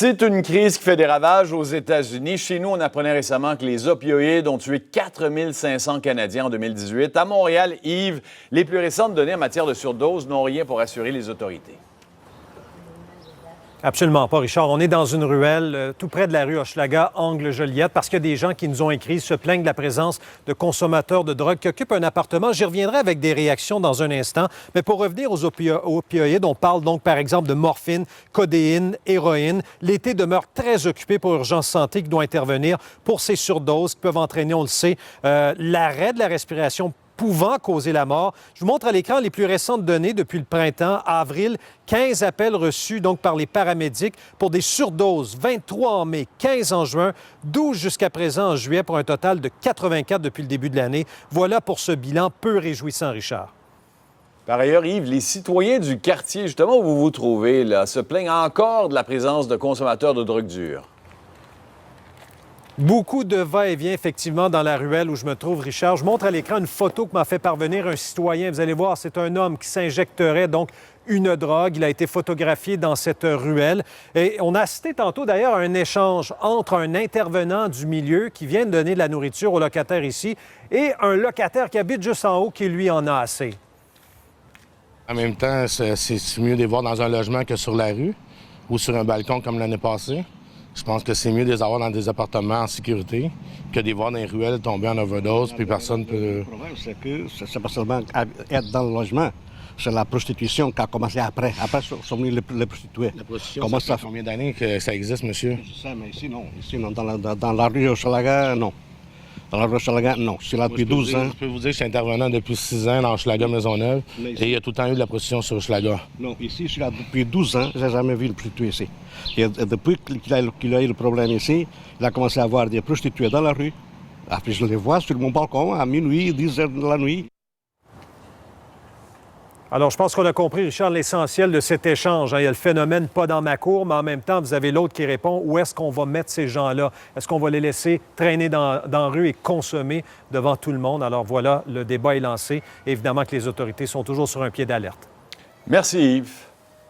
C'est une crise qui fait des ravages aux États-Unis. Chez nous, on apprenait récemment que les opioïdes ont tué 4500 Canadiens en 2018. À Montréal, Yves, les plus récentes données en matière de surdose n'ont rien pour rassurer les autorités. Absolument pas, Richard. On est dans une ruelle tout près de la rue Hochelaga, angle Joliette, parce qu'il y a des gens qui nous ont écrit, se plaignent de la présence de consommateurs de drogue qui occupent un appartement. J'y reviendrai avec des réactions dans un instant. Mais pour revenir aux opioïdes, on parle donc par exemple de morphine, codéine, héroïne. L'été demeure très occupé pour Urgence Santé qui doit intervenir pour ces surdoses qui peuvent entraîner, on le sait, l'arrêt de la respiration pouvant causer la mort. Je vous montre à l'écran les plus récentes données depuis le printemps, avril. 15 appels reçus donc par les paramédics pour des surdoses. 23 en mai, 15 en juin, 12 jusqu'à présent en juillet pour un total de 84 depuis le début de l'année. Voilà pour ce bilan peu réjouissant, Richard. Par ailleurs, Yves, les citoyens du quartier, justement où vous vous trouvez, là, se plaignent encore de la présence de consommateurs de drogue dure. Beaucoup de va-et-vient, effectivement, dans la ruelle où je me trouve, Richard. Je montre à l'écran une photo que m'a fait parvenir un citoyen. Vous allez voir, c'est un homme qui s'injecterait donc une drogue. Il a été photographié dans cette ruelle. Et on a assisté tantôt, d'ailleurs, à un échange entre un intervenant du milieu qui vient de donner de la nourriture aux locataires ici et un locataire qui habite juste en haut qui, lui, en a assez. En même temps, c'est mieux de les voir dans un logement que sur la rue ou sur un balcon comme l'année passée. Je pense que c'est mieux de les avoir dans des appartements en sécurité que de les voir dans les ruelles tomber en overdose, puis personne peut... Le problème, c'est que c'est pas seulement être dans le logement, c'est la prostitution qui a commencé après. Après, sont venus les prostituées. La prostitution, ça fait combien d'années que ça existe, monsieur? Je sais, mais ici, non. Ici, non. Dans la rue Hochelaga, non. Dans la rue Hochelaga, non. Je suis là depuis 12 ans. Je peux vous dire que je suis intervenant depuis 6 ans dans Hochelaga Maisonneuve et il y a tout le temps eu de la prostitution sur Hochelaga. Non, ici, je suis là depuis 12 ans. Je n'ai jamais vu une prostituée ici. Et depuis qu'il a eu le problème ici, il a commencé à avoir des prostituées dans la rue. Après, je les vois sur mon balcon à minuit, 10 heures de la nuit. Alors, je pense qu'on a compris, Richard, l'essentiel de cet échange. Il y a le phénomène « pas dans ma cour », mais en même temps, vous avez l'autre qui répond « où est-ce qu'on va mettre ces gens-là? Est-ce qu'on va les laisser traîner dans la rue et consommer devant tout le monde? » Alors voilà, le débat est lancé. Évidemment que les autorités sont toujours sur un pied d'alerte. Merci, Yves.